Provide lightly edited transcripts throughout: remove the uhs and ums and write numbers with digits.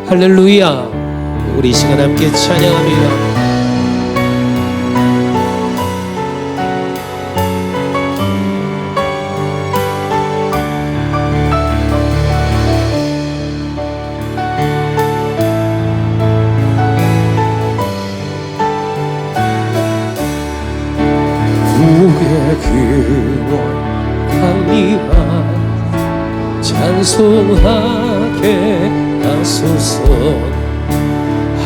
할렐루야. 우리 이 시간 함께 찬양합니다. 기원합니다. 찬송하게 하소서.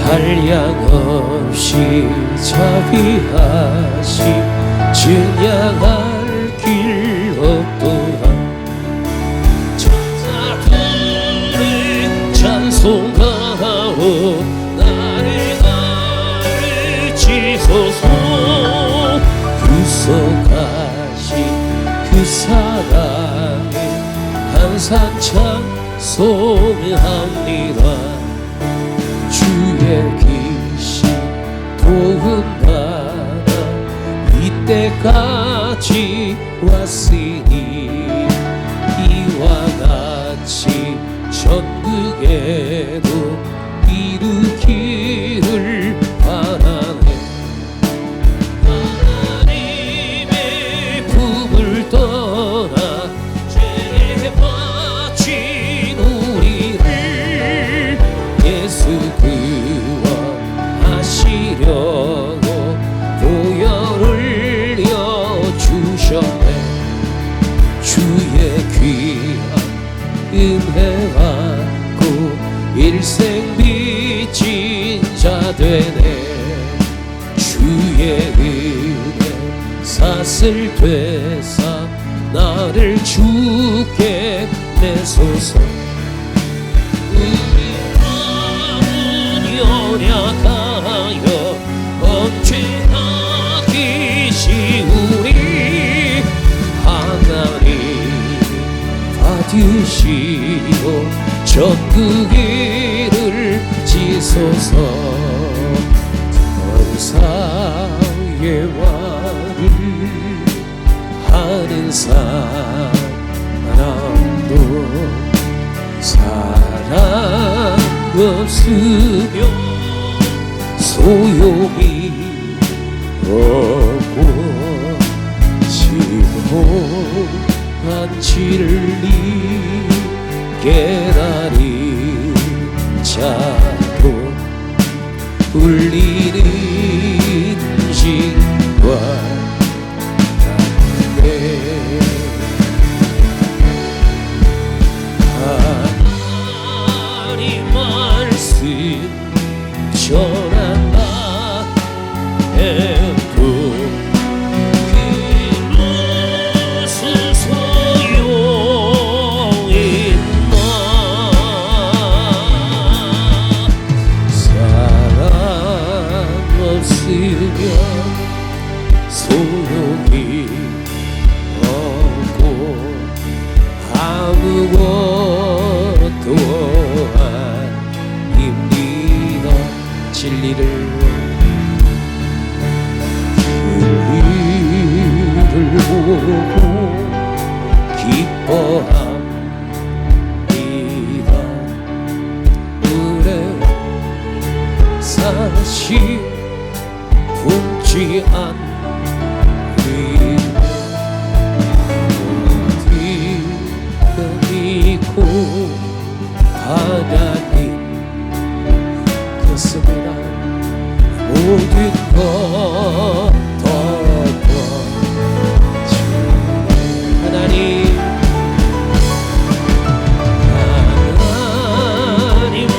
한량없이 자비하시 증량할 길 없도다. 천사들의 찬송하오 나를 가르치소서. 구속하신 그 사랑에 항상 찬송합니다. 주의 귀신 도움받아 이때까지 왔으니 이와 같이 전국에도 이루기를 바라네. 하나님의 품을 떠나 죄에 빠진 우리를 예수 구원하시려고 보혈 흘려주셨네. 주의 귀한 은혜 받고 일생 빚진 자 되네. 주의 은혜 사슬 되사 나를 주께 내소서. 우리 마음은 연약하여 언제나 계시우니 하나님 받으시고 전국일을 지소서. 천사의 왕을 하는 사람도 사랑 없으면 소용이 없고 지옥한 진리 깨달은 자도 울리는 신과 같네. 하나님 말씀 전한다 해도 그 무슨 소용있나. 사랑 없으면 소용이 없고 아무것도 아닙니다. 진리를 보고 기뻐합니다. 은혜 사실 품지 않으리라. 어디가 믿고 하나님 그렇습니다. 모든 것 덮어 하나님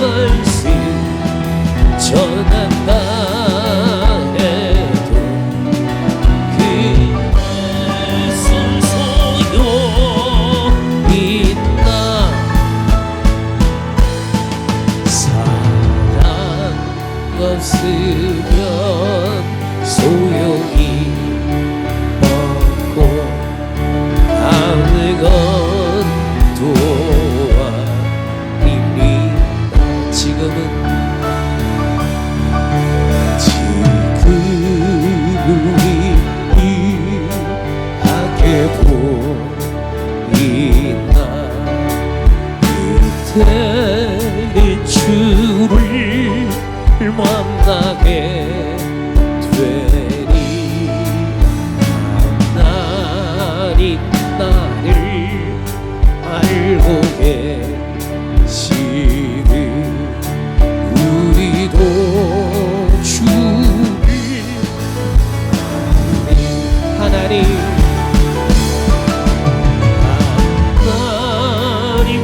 말씀 전한다 해도 그 무슨 소용있나. 사랑 없으면 소용이 없고 아무것도 아닙니다. 지금은 하게 보이나 이때의 주 만나게 되리. 하나님 나를 알고 계시니 우리도 주를 하나님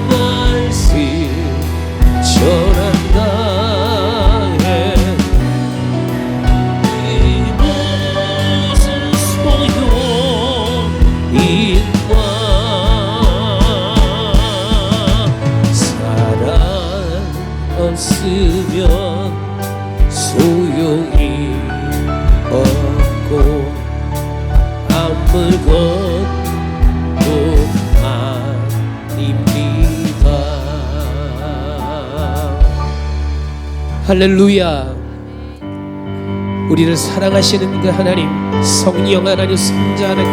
말씀 전한다 해. 이 무슨 소용있나. 사랑 없으면 소용이 없고 아무것도 아닙니다. 할렐루야. 우리를 사랑하시는 그 하나님, 성령 하나님, 성자 하나님,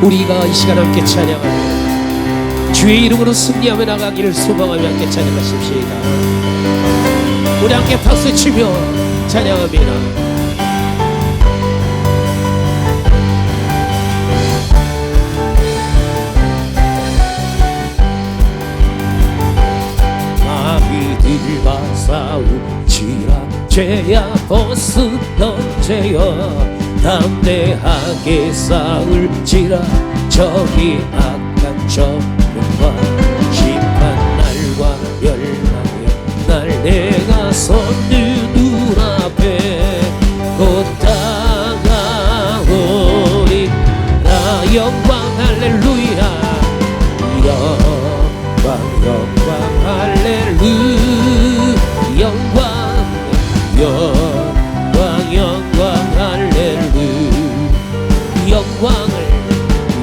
우리가 이 시간 함께 찬양하며 주의 이름으로 승리하며 나가기를 소망하며 함께 찬양하십시다. 우리 함께 박수치며 찬양합니다. 마귀들과 싸우지라 죄야 벗으던 죄여 담대하게 싸울지라 저기 악한 적과 심판날과 멸망의 날 내가 섰는 눈앞에 곧 다가오리. 나 영광 할렐루야. 영광 영광 할렐루야. 영광 영광 영광 할렐루야. 영광을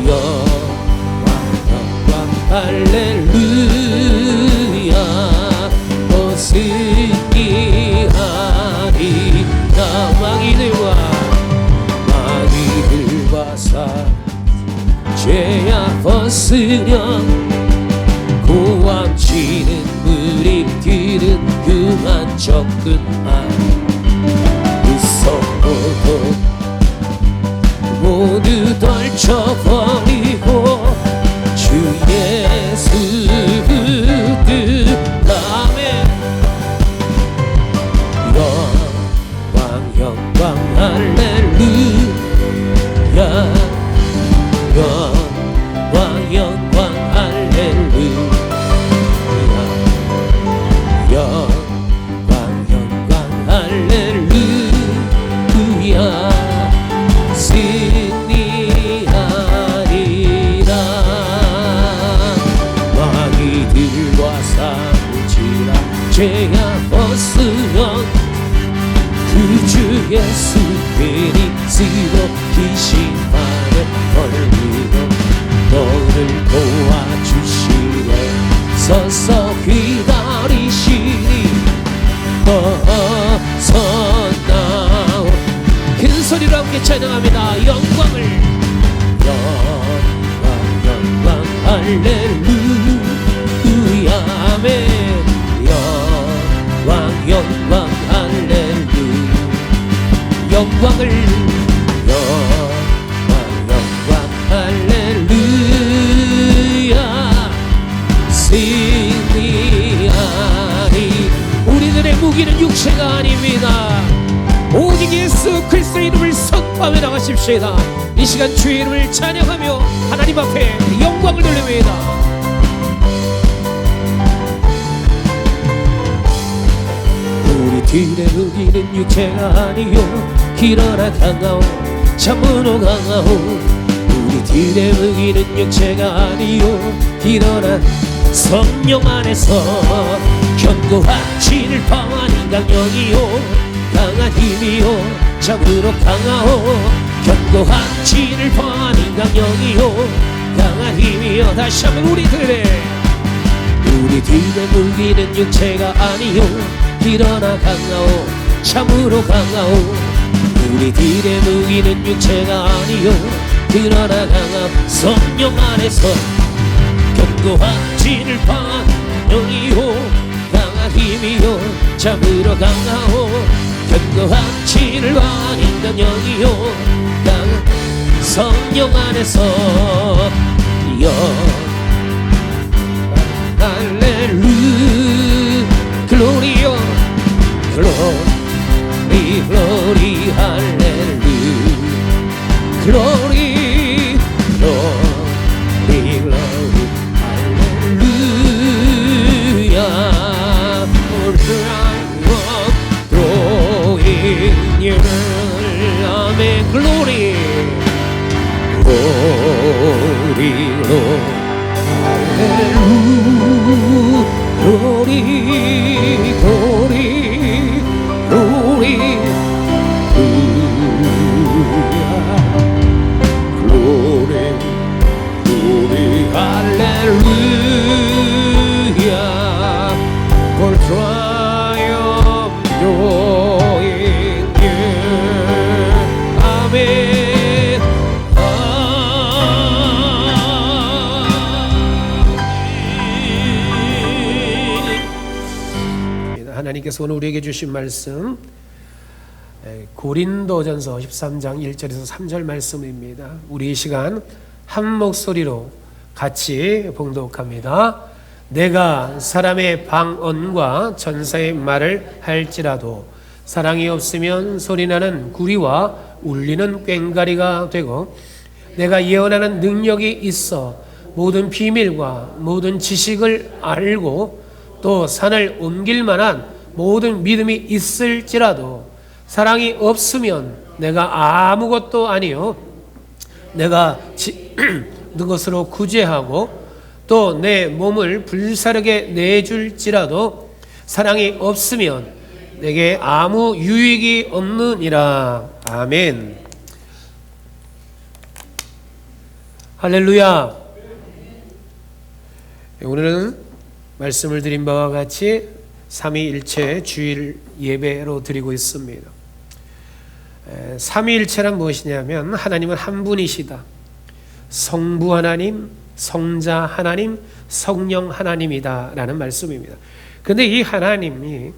영광 영광 할렐루야. 오 승리하리. 나 마귀들과 죄야 벗으련 고함치는 무리들은 그만 접근하. 무서워도 모두 떨쳐버리고 주 예수 뜻함에 영광 영광 할렐루야. 영광 영광 할렐루야. 영광 영광 할렐루야. 승리하리라. 마귀들과 싸우지라 죄야 벗으면 그 주 예수 그리스도 기심하며 걸리고 너를 도와주시네 서서 기다리시니 어서 나오. 큰 소리로 함께 찬양합니다. 영광을 영광 영광 할렐루야. 아멘. 영광 영광 할렐루야. 영광을 영광 영광 할렐루야. 승리하리. 우리들의 무기는 육체가 아닙니다. 오직 예수 그리스도의 이름을 선포하며 나가십시다. 이 시간 주의 이름을 찬양하며 하나님 앞에 영광을 돌립니다. 우리들의 무기는 육체가 아니요 일어나 강하오 참으로 강하오. 우리들의 무기는 육체가 아니요 일어나 성령 안에서 견고한 진을파하는 강령이요 강한 힘이요 참으로 강하오. 견고한 진을파하는 강령이요 강한 힘이요. 다시 한번 우리들의 무기는 육체가 아니요 일어나 강하오 참으로 강하오. 우리들의 무기는 육체가 아니요 일어나 강하오. 성령 안에서 견고한 진을파한 영이요 강한 힘이요 참으로 강하오. 견고한 질환인 영이요 나 성령 안에서 할렐루 글로리요 글로리 글로리 할렐루 글로리 글로리 글로리 할렐루야 For triumph throwing your 아멘 글로리 글로리 글로리 할렐루 글로리 글로리 글로리 글로리 글로리 할렐루야 For triumph doing you 아멘 하나님께서 오늘 우리에게 주신 말씀 고린도전서 13장 1절에서 3절 말씀입니다. 우리 이 시간 한 목소리로 같이 봉독합니다. 내가 사람의 방언과 전사의 말을 할지라도 사랑이 없으면 소리나는 구리와 울리는 꽹과리가 되고 내가 예언하는 능력이 있어 모든 비밀과 모든 지식을 알고 또 산을 옮길 만한 모든 믿음이 있을지라도 사랑이 없으면 내가 아무것도 아니요 내가 그것으로 구제하고 또 내 몸을 불사르게 내줄지라도 사랑이 없으면 내게 아무 유익이 없느니라. 아멘. 할렐루야. 오늘은 말씀을 드린 바와 같이 삼위일체 주일 예배로 드리고 있습니다. 삼위일체란 무엇이냐면 하나님은 한 분이시다. 성부 하나님, 성자 하나님, 성령 하나님이다 라는 말씀입니다. 그런데 이 하나님이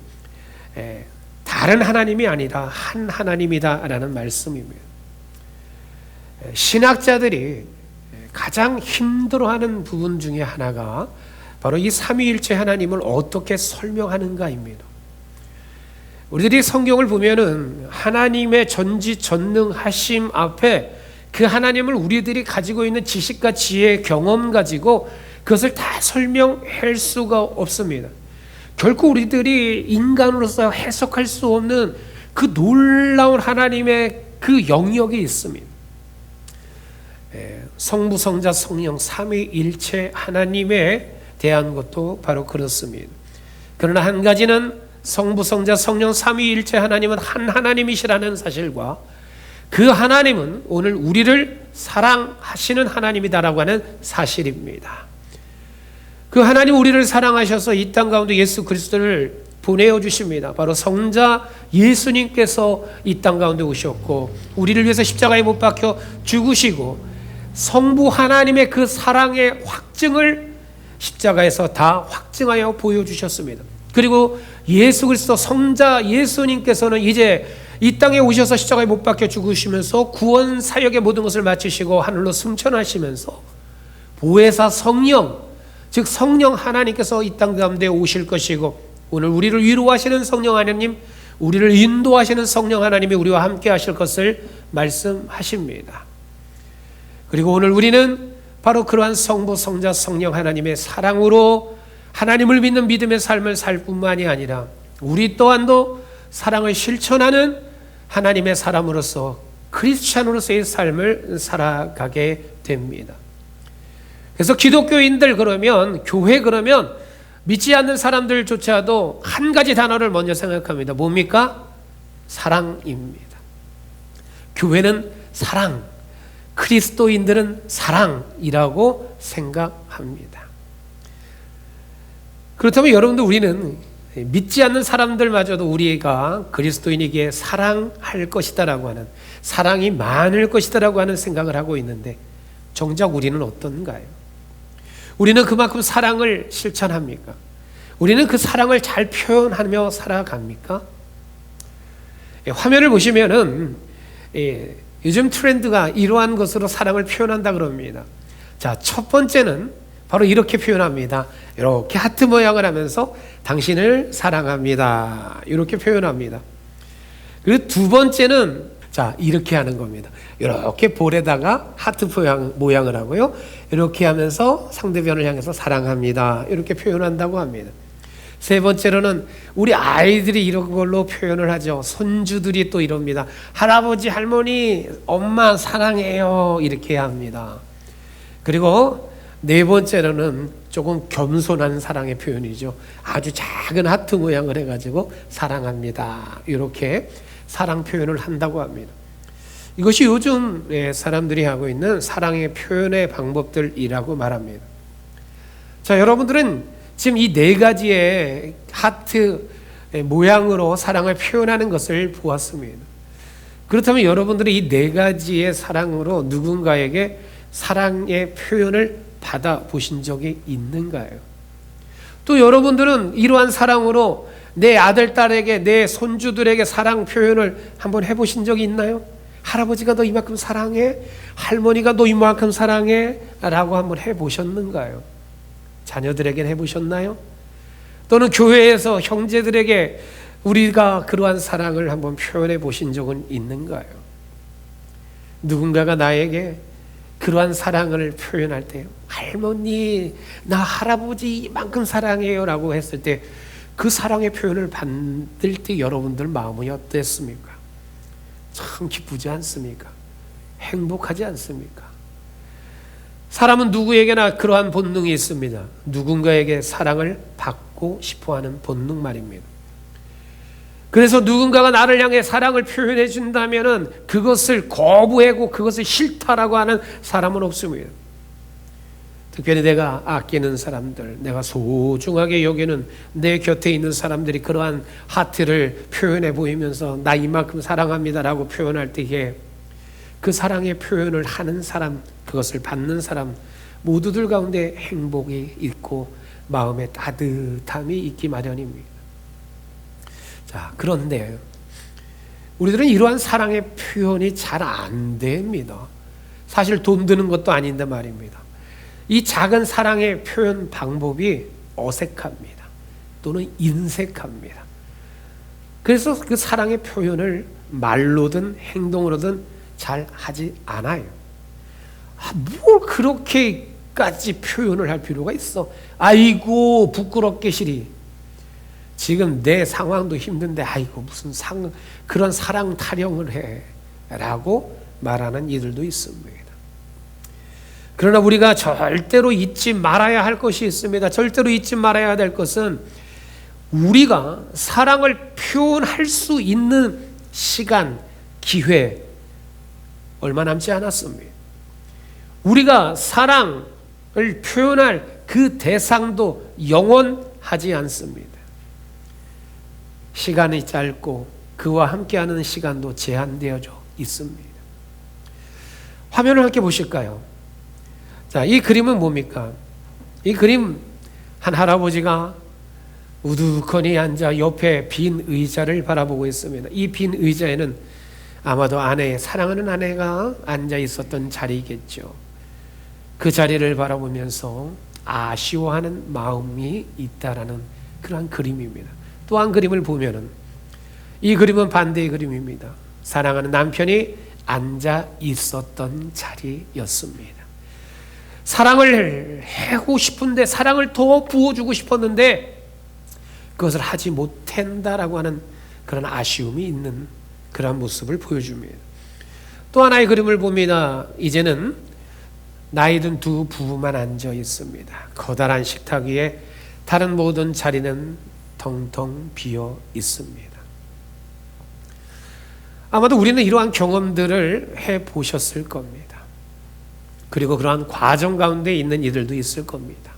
다른 하나님이 아니라 한 하나님이다 라는 말씀입니다. 신학자들이 가장 힘들어하는 부분 중에 하나가 바로 이 삼위일체 하나님을 어떻게 설명하는가입니다. 우리들이 성경을 보면은 하나님의 전지전능하심 앞에 그 하나님을 우리들이 가지고 있는 지식과 지혜, 경험 가지고 그것을 다 설명할 수가 없습니다. 결코 우리들이 인간으로서 해석할 수 없는 그 놀라운 하나님의 그 영역이 있습니다. 성부, 성자, 성령 삼위일체 하나님에 대한 것도 바로 그렇습니다. 그러나 한 가지는 성부, 성자, 성령 삼위일체 하나님은 한 하나님이시라는 사실과 그 하나님은 오늘 우리를 사랑하시는 하나님이다라고 하는 사실입니다. 그 하나님 우리를 사랑하셔서 이 땅 가운데 예수 그리스도를 보내어 주십니다. 바로 성자 예수님께서 이 땅 가운데 오셨고 우리를 위해서 십자가에 못 박혀 죽으시고 성부 하나님의 그 사랑의 확증을 십자가에서 다 확증하여 보여주셨습니다. 그리고 예수 그리스도 성자 예수님께서는 이제 이 땅에 오셔서 십자가에 못 박혀 죽으시면서 구원 사역의 모든 것을 마치시고 하늘로 승천하시면서 보혜사 성령, 즉 성령 하나님께서 이 땅 가운데 오실 것이고 오늘 우리를 위로하시는 성령 하나님, 우리를 인도하시는 성령 하나님이 우리와 함께 하실 것을 말씀하십니다. 그리고 오늘 우리는 바로 그러한 성부, 성자, 성령 하나님의 사랑으로 하나님을 믿는 믿음의 삶을 살 뿐만이 아니라 우리 또한도 사랑을 실천하는 하나님의 사람으로서 크리스찬으로서의 삶을 살아가게 됩니다. 그래서 기독교인들 그러면 교회 그러면 믿지 않는 사람들조차도 한 가지 단어를 먼저 생각합니다. 뭡니까? 사랑입니다. 교회는 사랑, 그리스도인들은 사랑이라고 생각합니다. 그렇다면 여러분들 우리는 믿지 않는 사람들마저도 우리가 그리스도인에게 사랑할 것이다라고 하는 사랑이 많을 것이다라고 하는 생각을 하고 있는데 정작 우리는 어떤가요? 우리는 그만큼 사랑을 실천합니까? 우리는 그 사랑을 잘 표현하며 살아갑니까? 화면을 보시면은 요즘 트렌드가 이러한 것으로 사랑을 표현한다 그럽니다. 자, 첫 번째는 바로 이렇게 표현합니다. 이렇게 하트 모양을 하면서 당신을 사랑합니다. 이렇게 표현합니다. 그리고 두 번째는 자, 이렇게 하는 겁니다. 이렇게 볼에다가 하트 모양을 하고요. 이렇게 하면서 상대편을 향해서 사랑합니다. 이렇게 표현한다고 합니다. 세 번째로는 우리 아이들이 이런 걸로 표현을 하죠. 손주들이 또 이럽니다. 할아버지, 할머니, 엄마 사랑해요. 이렇게 합니다. 그리고 네 번째로는 조금 겸손한 사랑의 표현이죠. 아주 작은 하트 모양을 해가지고 사랑합니다. 이렇게 사랑 표현을 한다고 합니다. 이것이 요즘 사람들이 하고 있는 사랑의 표현의 방법들이라고 말합니다. 자, 여러분들은 지금 이 네 가지의 하트 모양으로 사랑을 표현하는 것을 보았습니다. 그렇다면 여러분들이 이 네 가지의 사랑으로 누군가에게 사랑의 표현을 받아보신 적이 있는가요? 또 여러분들은 이러한 사랑으로 내 아들, 딸에게, 내 손주들에게 사랑 표현을 한번 해보신 적이 있나요? 할아버지가 너 이만큼 사랑해? 할머니가 너 이만큼 사랑해? 라고 한번 해보셨는가요? 자녀들에게 해보셨나요? 또는 교회에서 형제들에게 우리가 그러한 사랑을 한번 표현해 보신 적은 있는가요? 누군가가 나에게 그러한 사랑을 표현할 때 할머니, 나 할아버지 이만큼 사랑해요 라고 했을 때 그 사랑의 표현을 받을 때 여러분들 마음이 어땠습니까? 참 기쁘지 않습니까? 행복하지 않습니까? 사람은 누구에게나 그러한 본능이 있습니다. 누군가에게 사랑을 받고 싶어하는 본능 말입니다. 그래서 누군가가 나를 향해 사랑을 표현해 준다면 그것을 거부하고 그것을 싫다라고 하는 사람은 없습니다. 특별히 내가 아끼는 사람들, 내가 소중하게 여기는 내 곁에 있는 사람들이 그러한 하트를 표현해 보이면서 나 이만큼 사랑합니다라고 표현할 때에 그 사랑의 표현을 하는 사람, 그것을 받는 사람 모두들 가운데 행복이 있고 마음에 따뜻함이 있기 마련입니다. 자, 그런데 우리들은 이러한 사랑의 표현이 잘 안 됩니다. 사실 돈 드는 것도 아닌데 말입니다. 이 작은 사랑의 표현 방법이 어색합니다. 또는 인색합니다. 그래서 그 사랑의 표현을 말로든 행동으로든 잘 하지 않아요. 뭘 그렇게까지 표현을 할 필요가 있어? 아이고 부끄럽게 시리. 지금 내 상황도 힘든데 아이고 무슨 그런 사랑 타령을 해 라고 말하는 이들도 있습니다. 그러나 우리가 절대로 잊지 말아야 할 것이 있습니다. 절대로 잊지 말아야 될 것은 우리가 사랑을 표현할 수 있는 시간, 기회 얼마 남지 않았습니다. 우리가 사랑을 표현할 그 대상도 영원하지 않습니다. 시간이 짧고 그와 함께하는 시간도 제한되어져 있습니다. 화면을 함께 보실까요? 자, 이 그림은 뭡니까? 이 그림 한 할아버지가 우두커니 앉아 옆에 빈 의자를 바라보고 있습니다. 이 빈 의자에는 아마도 사랑하는 아내가 앉아 있었던 자리겠죠. 그 자리를 바라보면서 아쉬워하는 마음이 있다라는 그러한 그림입니다. 또 한 그림을 보면은 이 그림은 반대의 그림입니다. 사랑하는 남편이 앉아 있었던 자리였습니다. 사랑을 하고 싶은데 사랑을 더 부어주고 싶었는데 그것을 하지 못한다라고 하는 그런 아쉬움이 있는 그런 모습을 보여줍니다. 또 하나의 그림을 봅니다. 이제는 나이 든 두 부부만 앉아 있습니다. 커다란 식탁 위에 다른 모든 자리는 텅텅 비어 있습니다. 아마도 우리는 이러한 경험들을 해보셨을 겁니다. 그리고 그러한 과정 가운데 있는 이들도 있을 겁니다.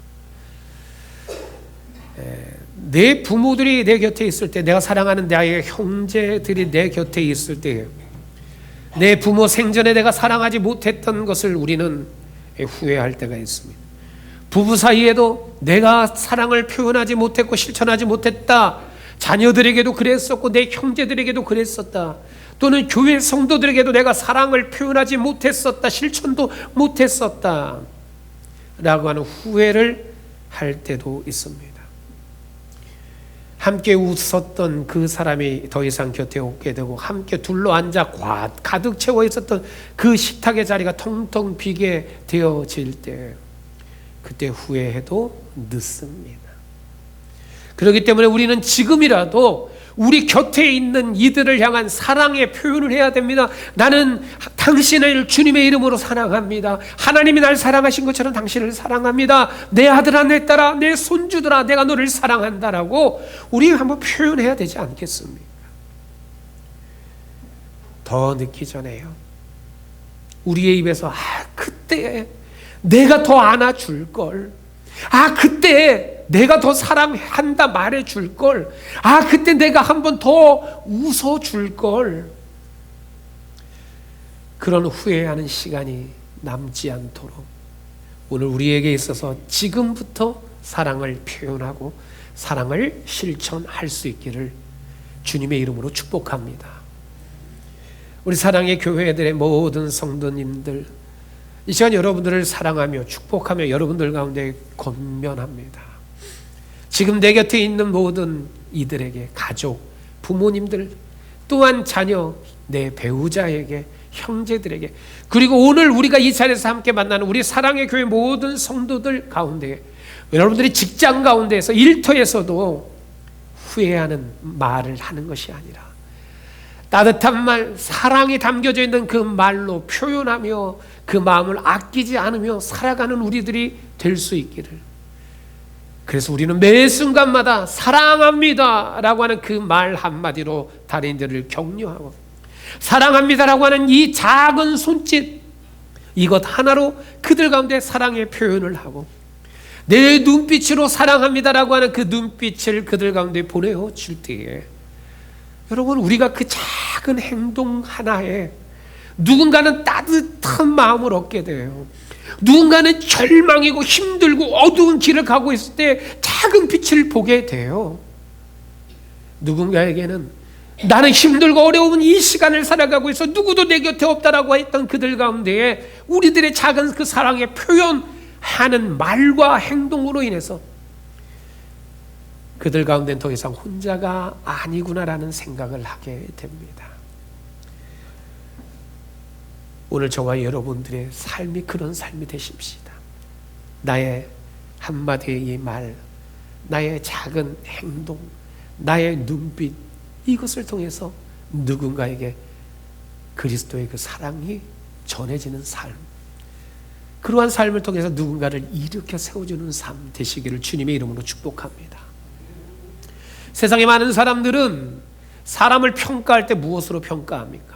내 부모들이 내 곁에 있을 때, 내가 사랑하는 나의 형제들이 내 곁에 있을 때, 내 부모 생전에 내가 사랑하지 못했던 것을 우리는 후회할 때가 있습니다. 부부 사이에도 내가 사랑을 표현하지 못했고 실천하지 못했다, 자녀들에게도 그랬었고 내 형제들에게도 그랬었다. 또는 교회 성도들에게도 내가 사랑을 표현하지 못했었다. 실천도 못했었다. 라고 하는 후회를 할 때도 있습니다. 함께 웃었던 그 사람이 더 이상 곁에 없게 되고 함께 둘러앉아 가득 채워 있었던 그 식탁의 자리가 텅텅 비게 되어질 때 그때 후회해도 늦습니다. 그렇기 때문에 우리는 지금이라도 우리 곁에 있는 이들을 향한 사랑의 표현을 해야 됩니다. 나는 당신을 주님의 이름으로 사랑합니다. 하나님이 날 사랑하신 것처럼 당신을 사랑합니다. 내 아들아, 내 딸아, 내 손주들아, 내가 너를 사랑한다라고 우리 한번 표현해야 되지 않겠습니까? 더 늦기 전에요. 우리의 입에서 그때 내가 더 안아줄 걸, 그때 내가 더 사랑한다 말해줄 걸, 그때 내가 한번 더 웃어줄 걸, 그런 후회하는 시간이 남지 않도록 오늘 우리에게 있어서 지금부터 사랑을 표현하고 사랑을 실천할 수 있기를 주님의 이름으로 축복합니다. 우리 사랑의 교회들의 모든 성도님들, 이 시간 여러분들을 사랑하며 축복하며 여러분들 가운데 권면합니다. 지금 내 곁에 있는 모든 이들에게, 가족, 부모님들, 또한 자녀, 내 배우자에게, 형제들에게, 그리고 오늘 우리가 이 자리에서 함께 만나는 우리 사랑의 교회 모든 성도들 가운데, 여러분들이 직장 가운데에서 일터에서도 후회하는 말을 하는 것이 아니라 따뜻한 말, 사랑이 담겨져 있는 그 말로 표현하며 그 마음을 아끼지 않으며 살아가는 우리들이 될 수 있기를, 그래서 우리는 매 순간마다 사랑합니다 라고 하는 그 말 한마디로 다른 이들을 격려하고, 사랑합니다 라고 하는 이 작은 손짓, 이것 하나로 그들 가운데 사랑의 표현을 하고, 내 눈빛으로 사랑합니다 라고 하는 그 눈빛을 그들 가운데 보내줄 때에 여러분, 우리가 그 작은 행동 하나에 누군가는 따뜻한 마음을 얻게 돼요. 누군가는 절망이고 힘들고 어두운 길을 가고 있을 때 작은 빛을 보게 돼요. 누군가에게는 나는 힘들고 어려운 이 시간을 살아가고 있어, 누구도 내 곁에 없다라고 했던 그들 가운데에 우리들의 작은 그 사랑의 표현하는 말과 행동으로 인해서 그들 가운데는 더 이상 혼자가 아니구나라는 생각을 하게 됩니다. 오늘 저와 여러분들의 삶이 그런 삶이 되십시다. 나의 한마디의 이 말, 나의 작은 행동, 나의 눈빛, 이것을 통해서 누군가에게 그리스도의 그 사랑이 전해지는 삶, 그러한 삶을 통해서 누군가를 일으켜 세워주는 삶 되시기를 주님의 이름으로 축복합니다. 세상에 많은 사람들은 사람을 평가할 때 무엇으로 평가합니까?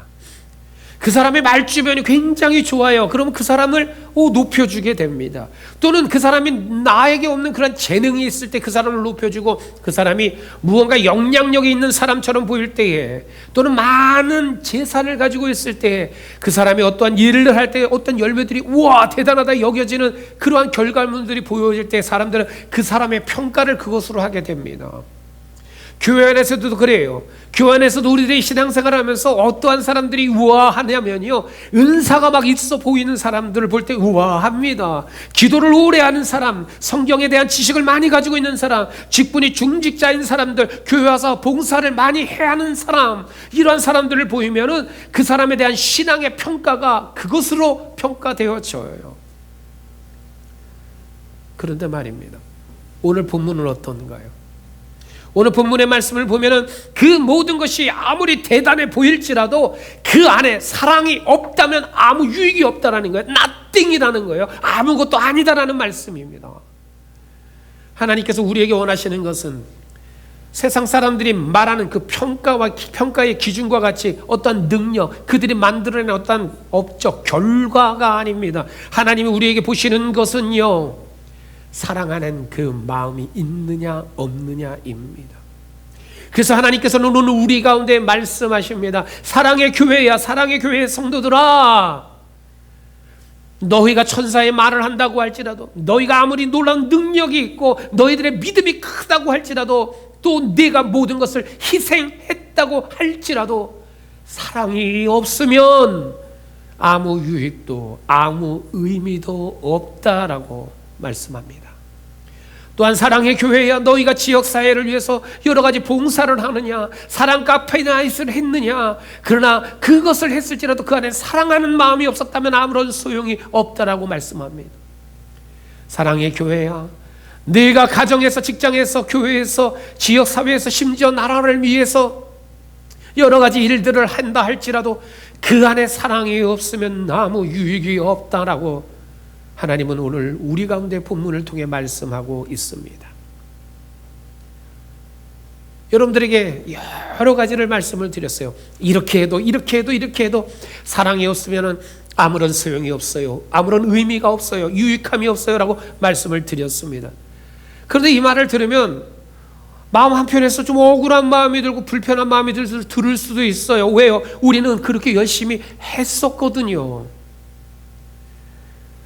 그 사람의 말주변이 굉장히 좋아요. 그러면 그 사람을 높여주게 됩니다. 또는 그 사람이 나에게 없는 그런 재능이 있을 때 그 사람을 높여주고, 그 사람이 무언가 영향력이 있는 사람처럼 보일 때에, 또는 많은 재산을 가지고 있을 때에 그 사람이 어떠한 일을 할 때 어떤 열매들이 우와 대단하다 여겨지는 그러한 결과물들이 보여질 때 사람들은 그 사람의 평가를 그것으로 하게 됩니다. 교회 안에서도 그래요. 교회 안에서도 우리들이 신앙생활을 하면서 어떠한 사람들이 우아하냐면요, 은사가 막 있어 보이는 사람들을 볼 때 우아합니다. 기도를 오래 하는 사람, 성경에 대한 지식을 많이 가지고 있는 사람, 직분이 중직자인 사람들, 교회 와서 봉사를 많이 해야 하는 사람, 이러한 사람들을 보이면은 그 사람에 대한 신앙의 평가가 그것으로 평가되어져요. 그런데 말입니다, 오늘 본문은 어떤가요? 오늘 본문의 말씀을 보면은 그 모든 것이 아무리 대단해 보일지라도 그 안에 사랑이 없다면 아무 유익이 없다라는 거예요. nothing이라는 거예요. 아무것도 아니다라는 말씀입니다. 하나님께서 우리에게 원하시는 것은 세상 사람들이 말하는 그 평가의 기준과 같이 어떤 능력, 그들이 만들어낸 어떤 업적, 결과가 아닙니다. 하나님이 우리에게 보시는 것은요, 사랑하는 그 마음이 있느냐 없느냐입니다. 그래서 하나님께서는 오늘 우리 가운데 말씀하십니다. 사랑의 교회야, 사랑의 교회의 성도들아, 너희가 천사의 말을 한다고 할지라도, 너희가 아무리 놀라운 능력이 있고 너희들의 믿음이 크다고 할지라도 또 내가 모든 것을 희생했다고 할지라도 사랑이 없으면 아무 유익도 아무 의미도 없다라고 말씀합니다. 또한 사랑의 교회야 너희가 지역사회를 위해서 여러 가지 봉사를 하느냐, 사랑 카페나잇을 했느냐, 그러나 그것을 했을지라도 그 안에 사랑하는 마음이 없었다면 아무런 소용이 없다라고 말씀합니다. 사랑의 교회야 네가 가정에서, 직장에서, 교회에서, 지역사회에서, 심지어 나라를 위해서 여러 가지 일들을 한다 할지라도 그 안에 사랑이 없으면 아무 유익이 없다라고 하나님은 오늘 우리 가운데 본문을 통해 말씀하고 있습니다. 여러분들에게 여러 가지를 말씀을 드렸어요. 이렇게 해도 이렇게 해도 이렇게 해도 사랑이 없으면 아무런 소용이 없어요, 아무런 의미가 없어요, 유익함이 없어요 라고 말씀을 드렸습니다. 그런데 이 말을 들으면 마음 한편에서 좀 억울한 마음이 들고 불편한 마음이 들을 수도 있어요. 왜요? 우리는 그렇게 열심히 했었거든요.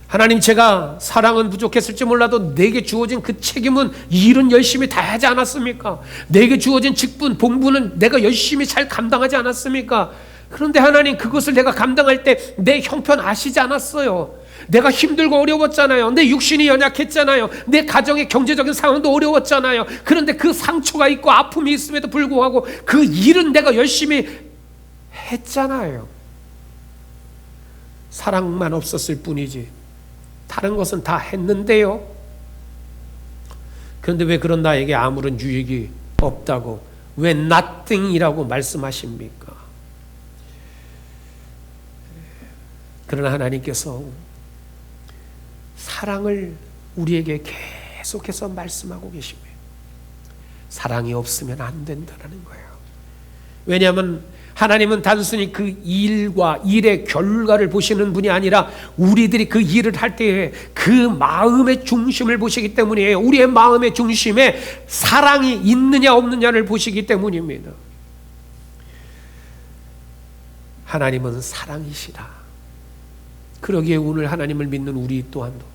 하나님, 제가 사랑은 부족했을지 몰라도 내게 주어진 그 책임은, 일은 열심히 다 하지 않았습니까? 내게 주어진 직분, 본분은 내가 열심히 잘 감당하지 않았습니까? 그런데 하나님, 그것을 내가 감당할 때 내 형편 아시지 않았어요. 내가 힘들고 어려웠잖아요. 내 육신이 연약했잖아요. 내 가정의 경제적인 상황도 어려웠잖아요. 그런데 그 상처가 있고 아픔이 있음에도 불구하고 그 일은 내가 열심히 했잖아요. 사랑만 없었을 뿐이지 다른 것은 다 했는데요. 그런데 왜 그런 나에게 아무런 유익이 없다고, 왜 nothing이라고 말씀하십니까? 그러나 하나님께서 사랑을 우리에게 계속해서 말씀하고 계십니다. 사랑이 없으면 안 된다는 거예요. 왜냐하면 하나님은 단순히 그 일과 일의 결과를 보시는 분이 아니라 우리들이 그 일을 할 때에 그 마음의 중심을 보시기 때문이에요. 우리의 마음의 중심에 사랑이 있느냐 없느냐를 보시기 때문입니다. 하나님은 사랑이시다. 그러기에 오늘 하나님을 믿는 우리 또한도,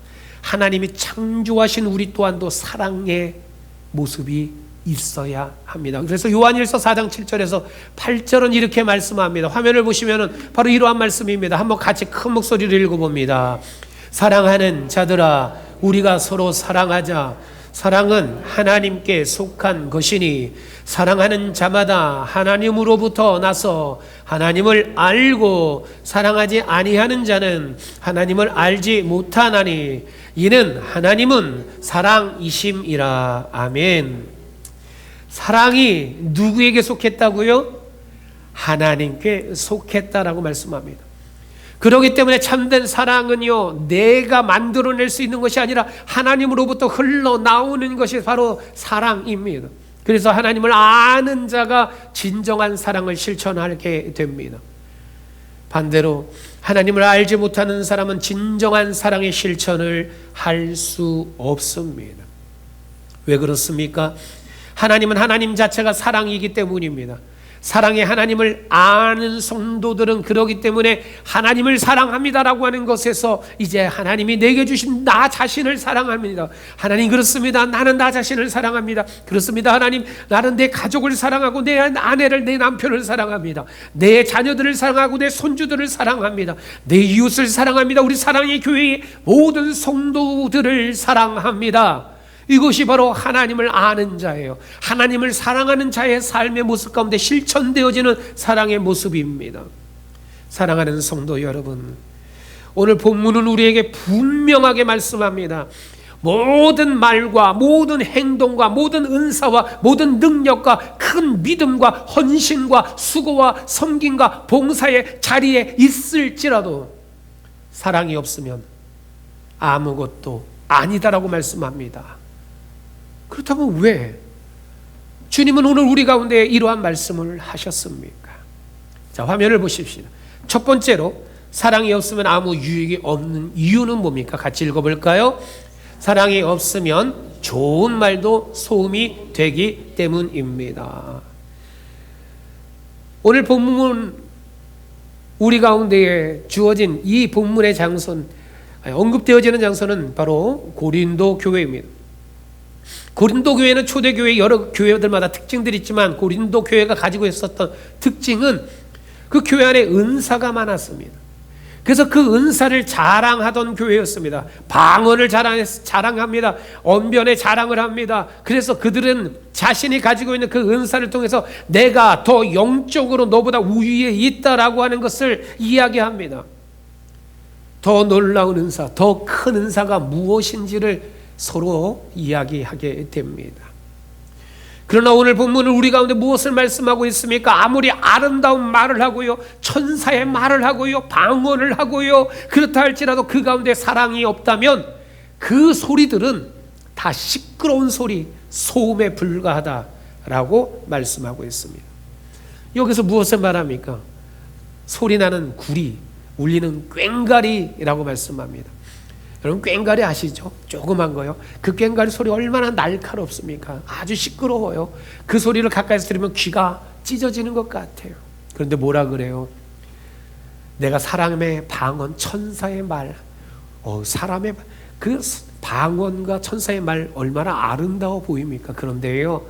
하나님이 창조하신 우리 또한도 사랑의 모습이 있어야 합니다. 그래서 요한일서 4장 7절에서 8절은 이렇게 말씀합니다. 화면을 보시면 바로 이러한 말씀입니다. 한번 같이 큰 목소리로 읽어봅니다. 사랑하는 자들아, 우리가 서로 사랑하자. 사랑은 하나님께 속한 것이니 사랑하는 자마다 하나님으로부터 나서 하나님을 알고 사랑하지 아니하는 자는 하나님을 알지 못하나니 이는 하나님은 사랑이심이라. 아멘. 사랑이 누구에게 속했다고요? 하나님께 속했다라고 말씀합니다. 그렇기 때문에 참된 사랑은요, 내가 만들어낼 수 있는 것이 아니라 하나님으로부터 흘러나오는 것이 바로 사랑입니다. 그래서 하나님을 아는 자가 진정한 사랑을 실천하게 됩니다. 반대로 하나님을 알지 못하는 사람은 진정한 사랑의 실천을 할 수 없습니다. 왜 그렇습니까? 하나님은 하나님 자체가 사랑이기 때문입니다. 사랑의 하나님을 아는 성도들은 그러기 때문에 하나님을 사랑합니다라고 하는 것에서 이제 하나님이 내게 주신 나 자신을 사랑합니다. 하나님, 그렇습니다. 나는 나 자신을 사랑합니다. 그렇습니다. 하나님, 나는 내 가족을 사랑하고 내 아내를, 내 남편을 사랑합니다. 내 자녀들을 사랑하고 내 손주들을 사랑합니다. 내 이웃을 사랑합니다. 우리 사랑의 교회의 모든 성도들을 사랑합니다. 이것이 바로 하나님을 아는 자예요. 하나님을 사랑하는 자의 삶의 모습 가운데 실천되어지는 사랑의 모습입니다. 사랑하는 성도 여러분, 오늘 본문은 우리에게 분명하게 말씀합니다. 모든 말과 모든 행동과 모든 은사와 모든 능력과 큰 믿음과 헌신과 수고와 섬김과 봉사의 자리에 있을지라도 사랑이 없으면 아무것도 아니다라고 말씀합니다. 그렇다면 왜 주님은 오늘 우리 가운데 이러한 말씀을 하셨습니까? 자, 화면을 보십시오. 첫 번째로 사랑이 없으면 아무 유익이 없는 이유는 뭡니까? 같이 읽어볼까요? 사랑이 없으면 좋은 말도 소음이 되기 때문입니다. 오늘 본문 우리 가운데에 주어진 이 본문의 장소는, 언급되어지는 장소는 바로 고린도 교회입니다. 고린도 교회는 초대교회 여러 교회들마다 특징들이 있지만 고린도 교회가 가지고 있었던 특징은 그 교회 안에 은사가 많았습니다. 그래서 그 은사를 자랑하던 교회였습니다. 방언을 자랑합니다. 언변에 자랑을 합니다. 그래서 그들은 자신이 가지고 있는 그 은사를 통해서 내가 더 영적으로 너보다 우위에 있다라고 하는 것을 이야기합니다. 더 놀라운 은사, 더 큰 은사가 무엇인지를 서로 이야기하게 됩니다. 그러나 오늘 본문은 우리 가운데 무엇을 말씀하고 있습니까? 아무리 아름다운 말을 하고요, 천사의 말을 하고요, 방언을 하고요, 그렇다 할지라도 그 가운데 사랑이 없다면 그 소리들은 다 시끄러운 소리, 소음에 불과하다라고 말씀하고 있습니다. 여기서 무엇을 말합니까? 소리나는 구리, 울리는 꽹과리라고 말씀합니다. 여러분 꽹과리 아시죠? 조그만 거요. 그 꽹과리 소리 얼마나 날카롭습니까? 아주 시끄러워요. 그 소리를 가까이서 들으면 귀가 찢어지는 것 같아요. 그런데 뭐라 그래요? 내가 사람의 방언, 천사의 말, 사람의 그 방언과 천사의 말 얼마나 아름다워 보입니까? 그런데요,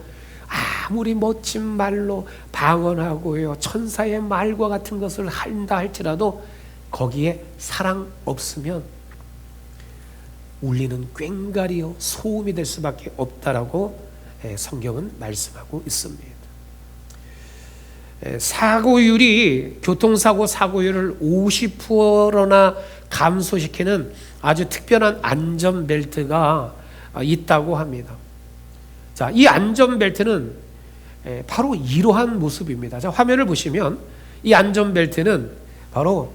아무리 멋진 말로 방언하고요, 천사의 말과 같은 것을 한다 할지라도 거기에 사랑 없으면 울리는 꽹과리요 소음이 될 수밖에 없다라고 성경은 말씀하고 있습니다. 사고율이 교통사고 사고율을 50%나 감소시키는 아주 특별한 안전벨트가 있다고 합니다. 자, 이 안전벨트는 바로 이러한 모습입니다. 자, 화면을 보시면 이 안전벨트는 바로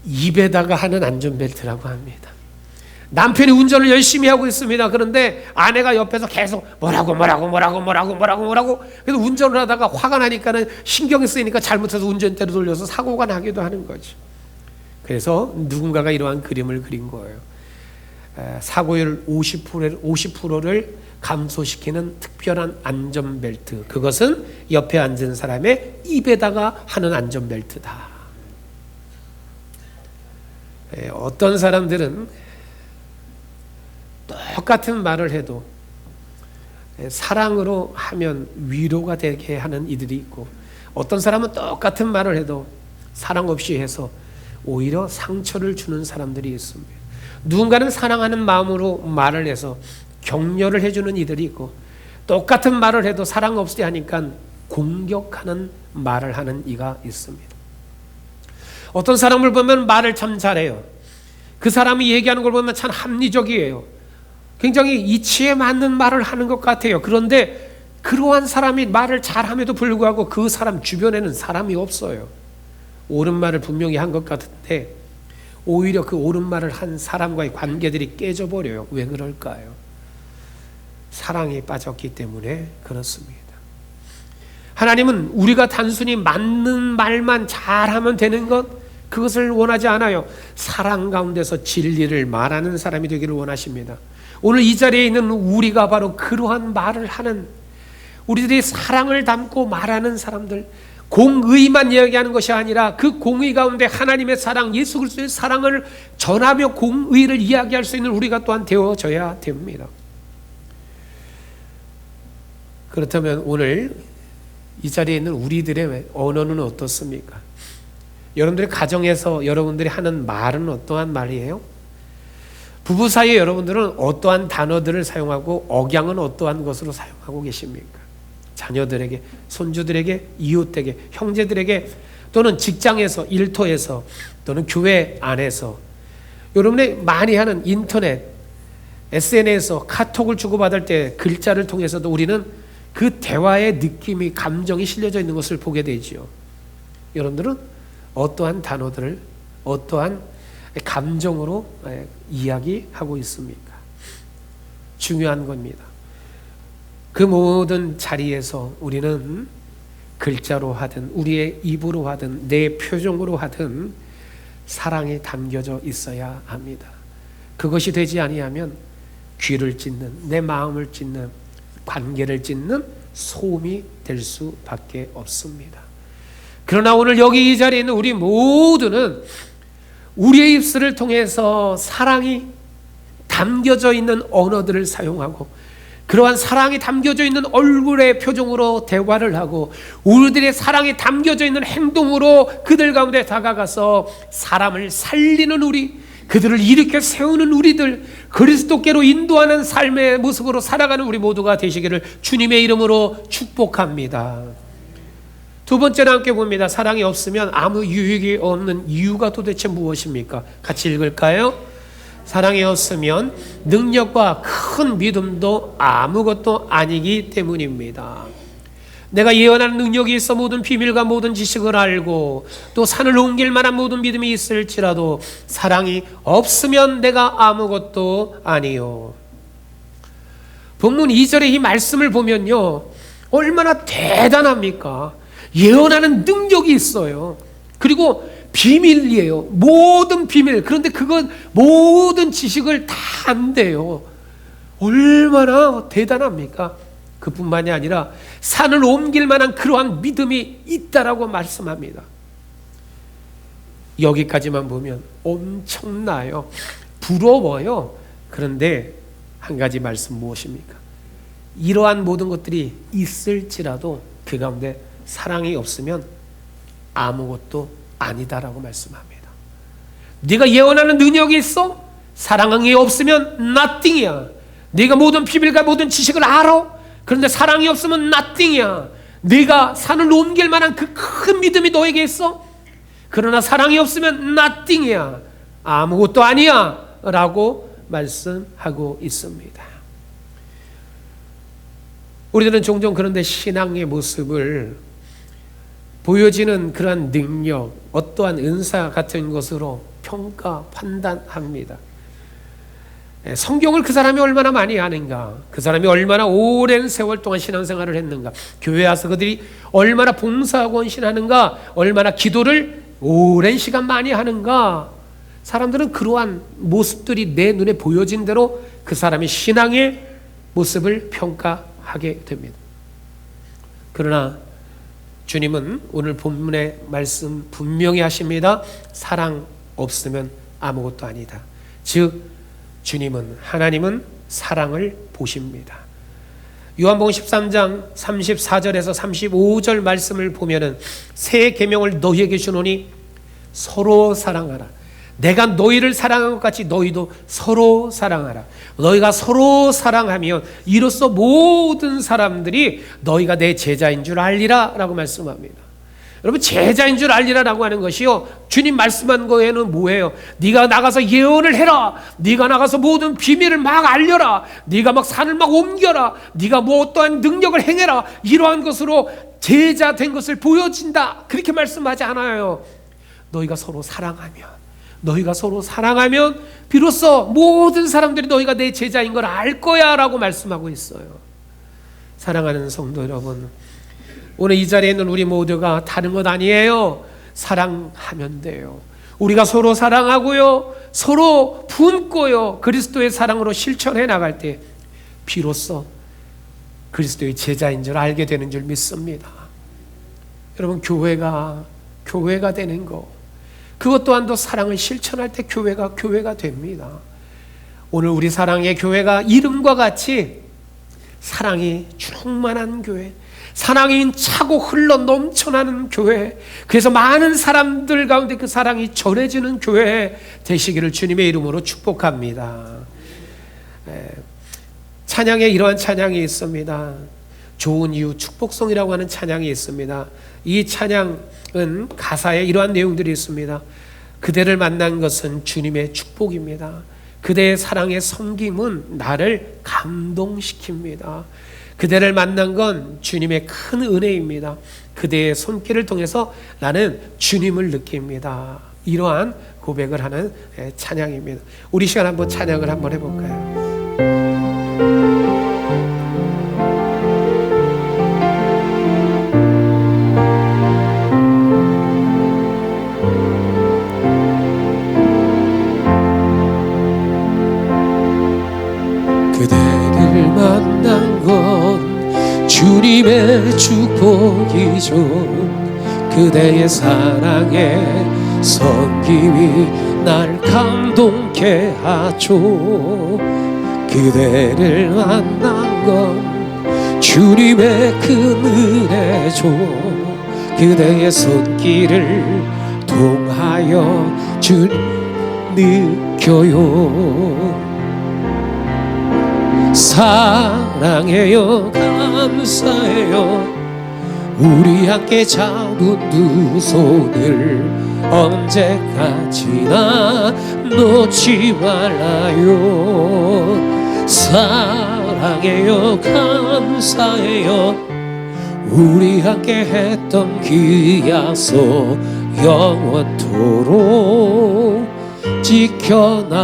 입에다가 하는 안전벨트라고 합니다. 남편이 운전을 열심히 하고 있습니다. 그런데 아내가 옆에서 계속 뭐라고 그래서 운전을 하다가 화가 나니까는 신경이 쓰이니까 잘못해서 운전대로 돌려서 사고가 나기도 하는 거죠. 그래서 누군가가 이러한 그림을 그린 거예요. 사고율 50%를 감소시키는 특별한 안전벨트, 그것은 옆에 앉은 사람의 입에다가 하는 안전벨트다. 어떤 사람들은 똑같은 말을 해도 사랑으로 하면 위로가 되게 하는 이들이 있고, 어떤 사람은 똑같은 말을 해도 사랑 없이 해서 오히려 상처를 주는 사람들이 있습니다. 누군가는 사랑하는 마음으로 말을 해서 격려를 해주는 이들이 있고, 똑같은 말을 해도 사랑 없이 하니까 공격하는 말을 하는 이가 있습니다. 어떤 사람을 보면 말을 참 잘해요. 그 사람이 얘기하는 걸 보면 참 합리적이에요. 굉장히 이치에 맞는 말을 하는 것 같아요. 그런데 그러한 사람이 말을 잘함에도 불구하고 그 사람 주변에는 사람이 없어요. 옳은 말을 분명히 한 것 같은데 오히려 그 옳은 말을 한 사람과의 관계들이 깨져버려요. 왜 그럴까요? 사랑이 빠졌기 때문에 그렇습니다. 하나님은 우리가 단순히 맞는 말만 잘하면 되는 것, 그것을 원하지 않아요. 사랑 가운데서 진리를 말하는 사람이 되기를 원하십니다. 오늘 이 자리에 있는 우리가 바로 그러한 말을 하는, 우리들이 사랑을 담고 말하는 사람들, 공의만 이야기하는 것이 아니라 그 공의 가운데 하나님의 사랑, 예수 그리스도의 사랑을 전하며 공의를 이야기할 수 있는 우리가 또한 되어져야 됩니다. 그렇다면 오늘 이 자리에 있는 우리들의 언어는 어떻습니까? 여러분들의 가정에서 여러분들이 하는 말은 어떠한 말이에요? 부부 사이에 여러분들은 어떠한 단어들을 사용하고 억양은 어떠한 것으로 사용하고 계십니까? 자녀들에게, 손주들에게, 이웃에게, 형제들에게, 또는 직장에서, 일터에서, 또는 교회 안에서, 여러분이 많이 하는 인터넷, SNS에서 카톡을 주고받을 때 글자를 통해서도 우리는 그 대화의 느낌이, 감정이 실려져 있는 것을 보게 되지요. 여러분들은 어떠한 단어들을 어떠한 감정으로 이야기하고 있습니까? 중요한 겁니다. 그 모든 자리에서 우리는 글자로 하든 우리의 입으로 하든 내 표정으로 하든 사랑이 담겨져 있어야 합니다. 그것이 되지 아니하면 귀를 찢는, 내 마음을 찢는, 관계를 찢는 소음이 될 수밖에 없습니다. 그러나 오늘 여기 이 자리에 있는 우리 모두는 우리의 입술을 통해서 사랑이 담겨져 있는 언어들을 사용하고 그러한 사랑이 담겨져 있는 얼굴의 표정으로 대화를 하고 우리들의 사랑이 담겨져 있는 행동으로 그들 가운데 다가가서 사람을 살리는 우리, 그들을 일으켜 세우는 우리들, 그리스도께로 인도하는 삶의 모습으로 살아가는 우리 모두가 되시기를 주님의 이름으로 축복합니다. 두 번째로 함께 봅니다. 사랑이 없으면 아무 유익이 없는 이유가 도대체 무엇입니까? 같이 읽을까요? 사랑이 없으면 능력과 큰 믿음도 아무것도 아니기 때문입니다. 내가 예언하는 능력이 있어 모든 비밀과 모든 지식을 알고 또 산을 옮길 만한 모든 믿음이 있을지라도 사랑이 없으면 내가 아무것도 아니요. 본문 2절의 이 말씀을 보면요, 얼마나 대단합니까? 예언하는 능력이 있어요. 그리고 비밀이에요. 모든 비밀. 그런데 그건 모든 지식을 다 안대요. 얼마나 대단합니까? 그뿐만이 아니라 산을 옮길 만한 그러한 믿음이 있다라고 말씀합니다. 여기까지만 보면 엄청나요. 부러워요. 그런데 한 가지 말씀 무엇입니까? 이러한 모든 것들이 있을지라도 그 가운데 사랑이 없으면 아무것도 아니다라고 말씀합니다. 네가 예언하는 능력이 있어? 사랑이 없으면 nothing이야. 네가 모든 비밀과 모든 지식을 알아? 그런데 사랑이 없으면 nothing이야. 네가 산을 옮길 만한 그 큰 믿음이 너에게 있어? 그러나 사랑이 없으면 nothing이야. 아무것도 아니야 라고 말씀하고 있습니다. 우리들은 종종 그런데 신앙의 모습을 보여지는 그러한 능력, 어떠한 은사 같은 것으로 평가, 판단합니다. 성경을 그 사람이 얼마나 많이 아는가, 그 사람이 얼마나 오랜 세월 동안 신앙생활을 했는가, 교회 와서 그들이 얼마나 봉사하고 헌신하는가, 얼마나 기도를 오랜 시간 많이 하는가, 사람들은 그러한 모습들이 내 눈에 보여진 대로 그 사람의 신앙의 모습을 평가하게 됩니다. 그러나 주님은 오늘 본문의 말씀 분명히 하십니다. 사랑 없으면 아무것도 아니다. 즉 주님은, 하나님은 사랑을 보십니다. 요한복음 13장 34절에서 35절 말씀을 보면은 새 계명을 너희에게 주노니 서로 사랑하라. 내가 너희를 사랑한 것 같이 너희도 서로 사랑하라. 너희가 서로 사랑하면 이로써 모든 사람들이 너희가 내 제자인 줄 알리라 라고 말씀합니다. 여러분, 제자인 줄 알리라 라고 하는 것이요, 주님 말씀한 거에는 뭐예요? 네가 나가서 예언을 해라. 네가 나가서 모든 비밀을 막 알려라. 네가 막 산을 막 옮겨라. 네가 뭐 어떠한 능력을 행해라. 이러한 것으로 제자 된 것을 보여진다. 그렇게 말씀하지 않아요. 너희가 서로 사랑하면 비로소 모든 사람들이 너희가 내 제자인 걸 알 거야 라고 말씀하고 있어요. 사랑하는 성도 여러분, 오늘 이 자리에 있는 우리 모두가 다른 것 아니에요. 사랑하면 돼요. 우리가 서로 사랑하고요, 서로 품고요, 그리스도의 사랑으로 실천해 나갈 때 비로소 그리스도의 제자인 줄 알게 되는 줄 믿습니다. 여러분, 교회가 되는 거, 그것 또한도 사랑을 실천할 때 교회가 됩니다. 오늘 우리 사랑의 교회가 이름과 같이 사랑이 충만한 교회, 사랑이 차고 흘러 넘쳐나는 교회, 그래서 많은 사람들 가운데 그 사랑이 전해지는 교회 되시기를 주님의 이름으로 축복합니다. 찬양에 이러한 찬양이 있습니다. 좋은 이유 축복송이라고 하는 찬양이 있습니다. 이 찬양은 가사에 이러한 내용들이 있습니다. 그대를 만난 것은 주님의 축복입니다. 그대의 사랑의 섬김은 나를 감동시킵니다. 그대를 만난 건 주님의 큰 은혜입니다. 그대의 손길을 통해서 나는 주님을 느낍니다. 이러한 고백을 하는 찬양입니다. 우리 시간 한번 찬양을 한번 해볼까요? 그대를 만난 건 주님의 축복이죠. 그대의 사랑에 섬김이 날 감동케 하죠. 그대를 만난 건 주님의 큰 은혜죠. 그대의 손길을 통하여 주 느껴요. 사랑해요, 감사해요. 우리 함께 잡은 두 손을 언제까지나 놓지 말아요. 사랑해요, 감사해요. 우리 함께 했던 그 약속 영원토록 지켜나가요.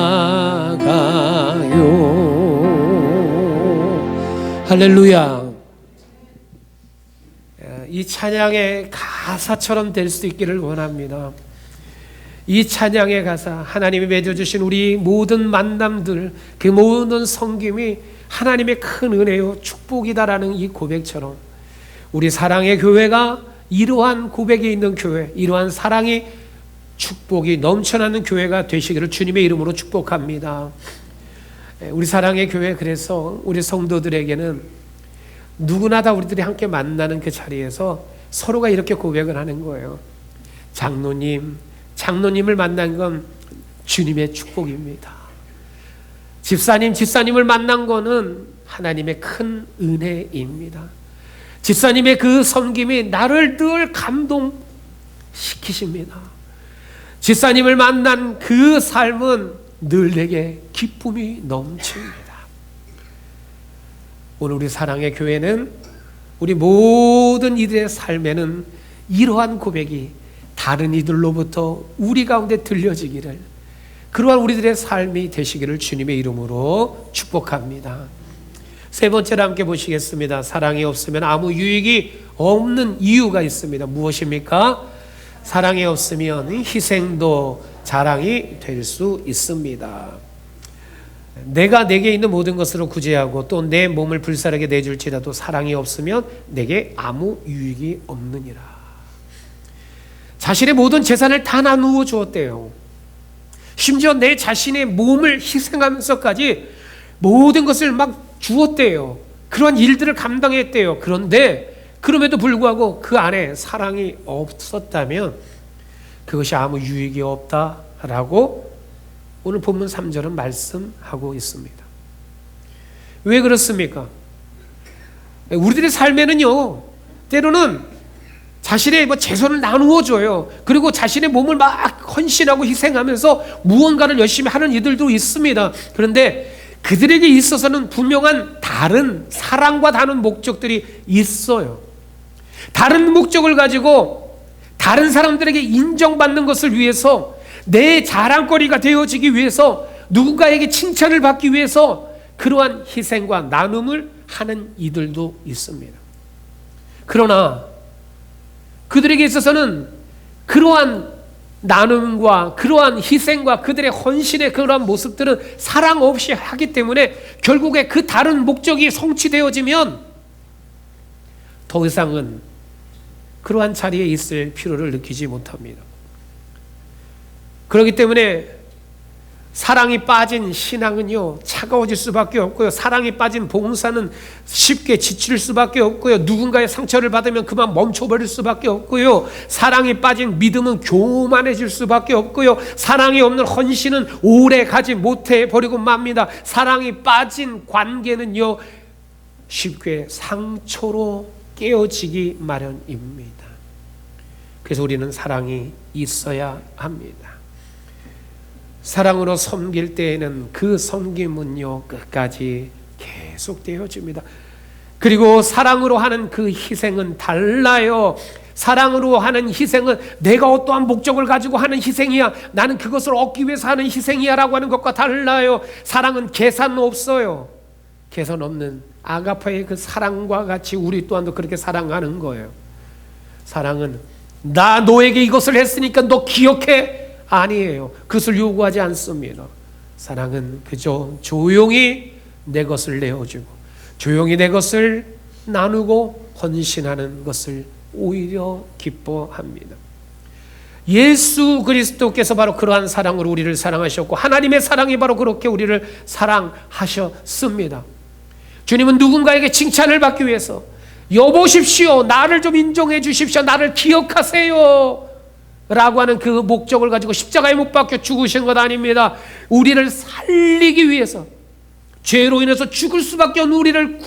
할렐루야. 이 찬양의 가사처럼 될 수 있기를 원합니다. 이 찬양의 가사, 하나님이 맺어주신 우리 모든 만남들, 그 모든 섬김이 하나님의 큰 은혜요 축복이다라는 이 고백처럼 우리 사랑의 교회가 이러한 고백이 있는 교회, 이러한 사랑이 축복이 넘쳐나는 교회가 되시기를 주님의 이름으로 축복합니다. 우리 사랑의 교회, 그래서 우리 성도들에게는 누구나 다 우리들이 함께 만나는 그 자리에서 서로가 이렇게 고백을 하는 거예요. 장로님을 만난 건 주님의 축복입니다. 집사님을 만난 거는 하나님의 큰 은혜입니다. 집사님의 그 섬김이 나를 늘 감동시키십니다. 집사님을 만난 그 삶은 늘 내게 기쁨이 넘칩니다. 오늘 우리 사랑의 교회는 우리 모든 이들의 삶에는 이러한 고백이 다른 이들로부터 우리 가운데 들려지기를, 그러한 우리들의 삶이 되시기를 주님의 이름으로 축복합니다. 세 번째로 함께 보시겠습니다. 사랑이 없으면 아무 유익이 없는 이유가 있습니다. 무엇입니까? 사랑이 없으면 희생도 자랑이 될 수 있습니다. 내가 내게 있는 모든 것으로 구제하고 또 내 몸을 불살하게 내줄지라도 사랑이 없으면 내게 아무 유익이 없느니라. 자신의 모든 재산을 다 나누어 주었대요. 심지어 내 자신의 몸을 희생하면서까지 모든 것을 막 주었대요. 그런 일들을 감당했대요. 그런데 그럼에도 불구하고 그 안에 사랑이 없었다면 그것이 아무 유익이 없다라고 오늘 본문 3절은 말씀하고 있습니다. 왜 그렇습니까? 우리들의 삶에는요, 때로는 자신의 재산을 나누어 줘요. 그리고 자신의 몸을 막 헌신하고 희생하면서 무언가를 열심히 하는 이들도 있습니다. 그런데 그들에게 있어서는 분명한 다른 사랑과 다른 목적들이 있어요. 다른 목적을 가지고 다른 사람들에게 인정받는 것을 위해서, 내 자랑거리가 되어지기 위해서, 누군가에게 칭찬을 받기 위해서 그러한 희생과 나눔을 하는 이들도 있습니다. 그러나 그들에게 있어서는 그러한 나눔과 그러한 희생과 그들의 헌신의 그러한 모습들은 사랑 없이 하기 때문에 결국에 그 다른 목적이 성취되어지면 더 이상은 그러한 자리에 있을 필요를 느끼지 못합니다. 그렇기 때문에 사랑이 빠진 신앙은요, 차가워질 수밖에 없고요. 사랑이 빠진 봉사는 쉽게 지칠 수밖에 없고요. 누군가의 상처를 받으면 그만 멈춰버릴 수밖에 없고요. 사랑이 빠진 믿음은 교만해질 수밖에 없고요. 사랑이 없는 헌신은 오래 가지 못해 버리고 맙니다. 사랑이 빠진 관계는요, 쉽게 상처로 깨어지기 마련입니다. 그래서 우리는 사랑이 있어야 합니다. 사랑으로 섬길 때에는 그 섬김은요, 끝까지 계속되어집니다. 그리고 사랑으로 하는 그 희생은 달라요. 사랑으로 하는 희생은 내가 어떠한 목적을 가지고 하는 희생이야, 나는 그것을 얻기 위해서 하는 희생이야 라고 하는 것과 달라요. 사랑은 계산 없어요. 계산 없는 아가파의 그 사랑과 같이 우리 또한도 그렇게 사랑하는 거예요. 사랑은 나 너에게 이것을 했으니까 너 기억해, 아니에요. 그것을 요구하지 않습니다. 사랑은 그저 조용히 내 것을 내어주고 조용히 내 것을 나누고 헌신하는 것을 오히려 기뻐합니다. 예수 그리스도께서 바로 그러한 사랑으로 우리를 사랑하셨고 하나님의 사랑이 바로 그렇게 우리를 사랑하셨습니다. 주님은 누군가에게 칭찬을 받기 위해서 여보십시오, 나를 좀 인정해 주십시오, 나를 기억하세요 라고 하는 그 목적을 가지고 십자가에 못 박혀 죽으신 것 아닙니다. 우리를 살리기 위해서, 죄로 인해서 죽을 수밖에 없는 우리를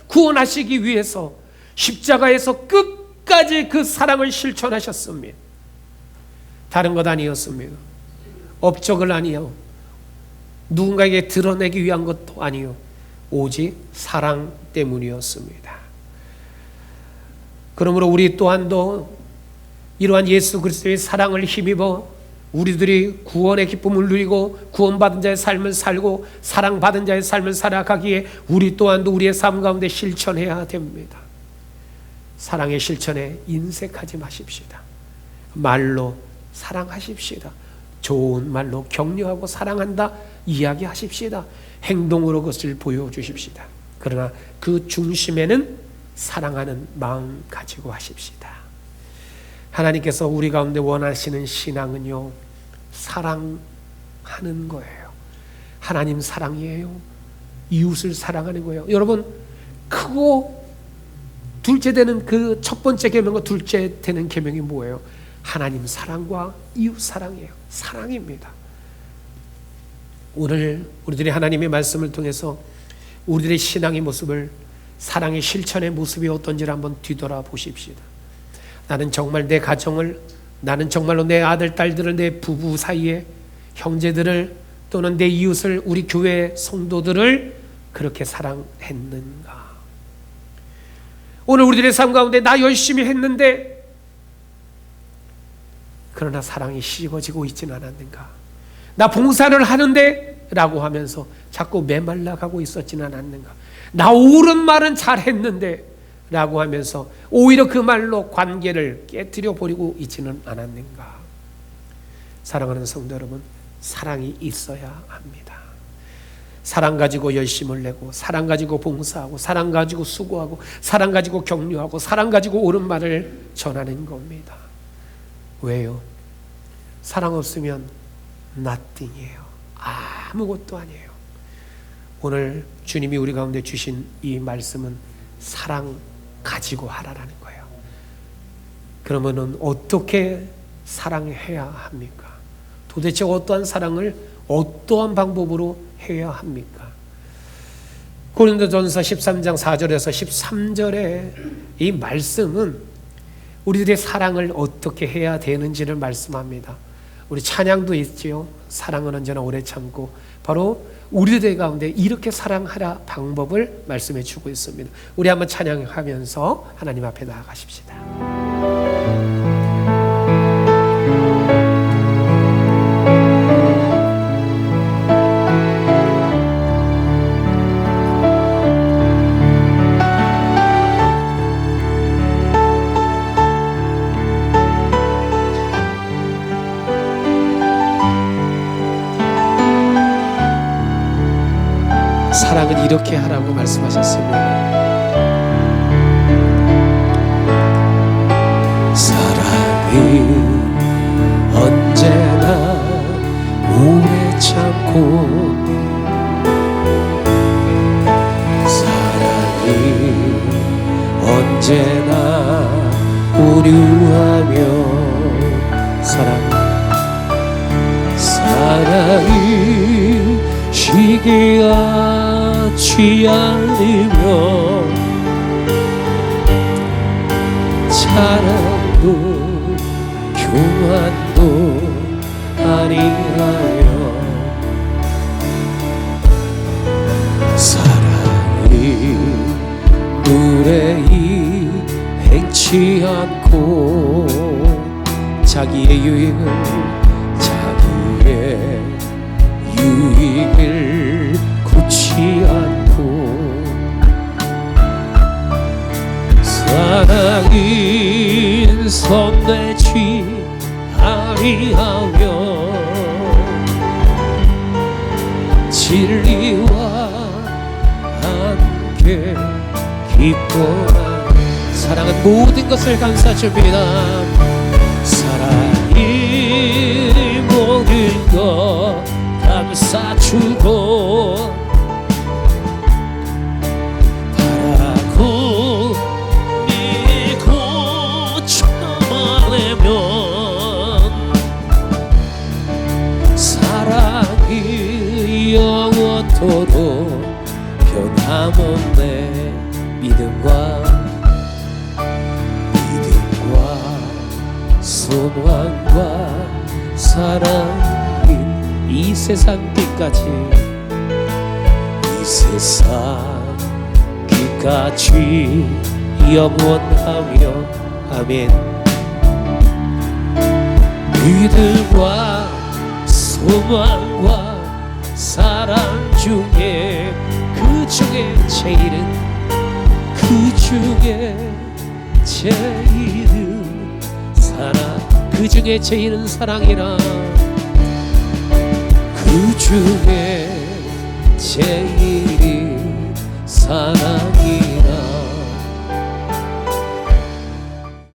구원하시기 위해서 십자가에서 끝까지 그 사랑을 실천하셨습니다. 다른 것 아니었습니다. 업적을 아니요, 누군가에게 드러내기 위한 것도 아니요, 오직 사랑 때문이었습니다. 그러므로 우리 또한도 이러한 예수 그리스도의 사랑을 힘입어 우리들이 구원의 기쁨을 누리고 구원받은 자의 삶을 살고 사랑받은 자의 삶을 살아가기에 우리 또한도 우리의 삶 가운데 실천해야 됩니다. 사랑의 실천에 인색하지 마십시다. 말로 사랑하십시다. 좋은 말로 격려하고 사랑한다 이야기하십시다. 행동으로 그것을 보여주십시다. 그러나 그 중심에는 사랑하는 마음 가지고 하십시다. 하나님께서 우리 가운데 원하시는 신앙은요, 사랑하는 거예요. 하나님 사랑이에요. 이웃을 사랑하는 거예요. 여러분, 크고 둘째 되는 그 첫 번째 계명과 둘째 되는 계명이 뭐예요? 하나님 사랑과 이웃 사랑이에요. 사랑입니다. 오늘 우리들이 하나님의 말씀을 통해서 우리들의 신앙의 모습을, 사랑의 실천의 모습이 어떤지를 한번 뒤돌아 보십시다. 나는 정말 내 가정을, 나는 정말로 내 아들, 딸들을, 내 부부 사이에 형제들을, 또는 내 이웃을, 우리 교회 성도들을 그렇게 사랑했는가? 오늘 우리들의 삶 가운데 나 열심히 했는데 그러나 사랑이 식어지고 있지는 않았는가? 나 봉사를 하는데 라고 하면서 자꾸 메말라가고 있었지는 않았는가? 나 옳은 말은 잘했는데 라고 하면서 오히려 그 말로 관계를 깨뜨려 버리고 있지는 않았는가? 사랑하는 성도 여러분, 사랑이 있어야 합니다. 사랑 가지고 열심을 내고, 사랑 가지고 봉사하고, 사랑 가지고 수고하고, 사랑 가지고 격려하고, 사랑 가지고 옳은 말을 전하는 겁니다. 왜요? 사랑 없으면 nothing이에요. 아무것도 아니에요. 오늘 주님이 우리 가운데 주신 이 말씀은 사랑 가지고 하라라는 거예요. 그러면은 어떻게 사랑해야 합니까? 도대체 어떠한 사랑을 어떠한 방법으로 해야 합니까? 고린도전서 13장 4절에서 13절의 이 말씀은 우리들의 사랑을 어떻게 해야 되는지를 말씀합니다. 우리 찬양도 있지요. 사랑은 언제나 오래 참고, 바로 우리들 가운데 이렇게 사랑하라 방법을 말씀해 주고 있습니다. 우리 한번 찬양하면서 하나님 앞에 나아가십시다. 사랑은 이렇게 하라고 말씀하셨습니다. 사랑이 언제나 오래 참고, 사랑이 언제나 오류하며, 사랑이 시기하지 않으며, 자랑도 교만도 아니하여, 사랑이 무례히 행치 않고, 자기의 유익을 굳지 않고, 사랑이 선내지 아니하며, 진리와 함께 기뻐하며, 사랑은 모든 것을 감싸줍니다. 사랑이 모든 것 감싸주고, 서로 변함없네. 믿음과 소망과 사랑인 이 세상 끝까지, 이 세상 끝까지 영원하며. 아멘. 믿음과 소망과 사랑 중에 그 중에 제일은 사랑, 그 중에 제일은 사랑이라. 그 중에 제일이 사랑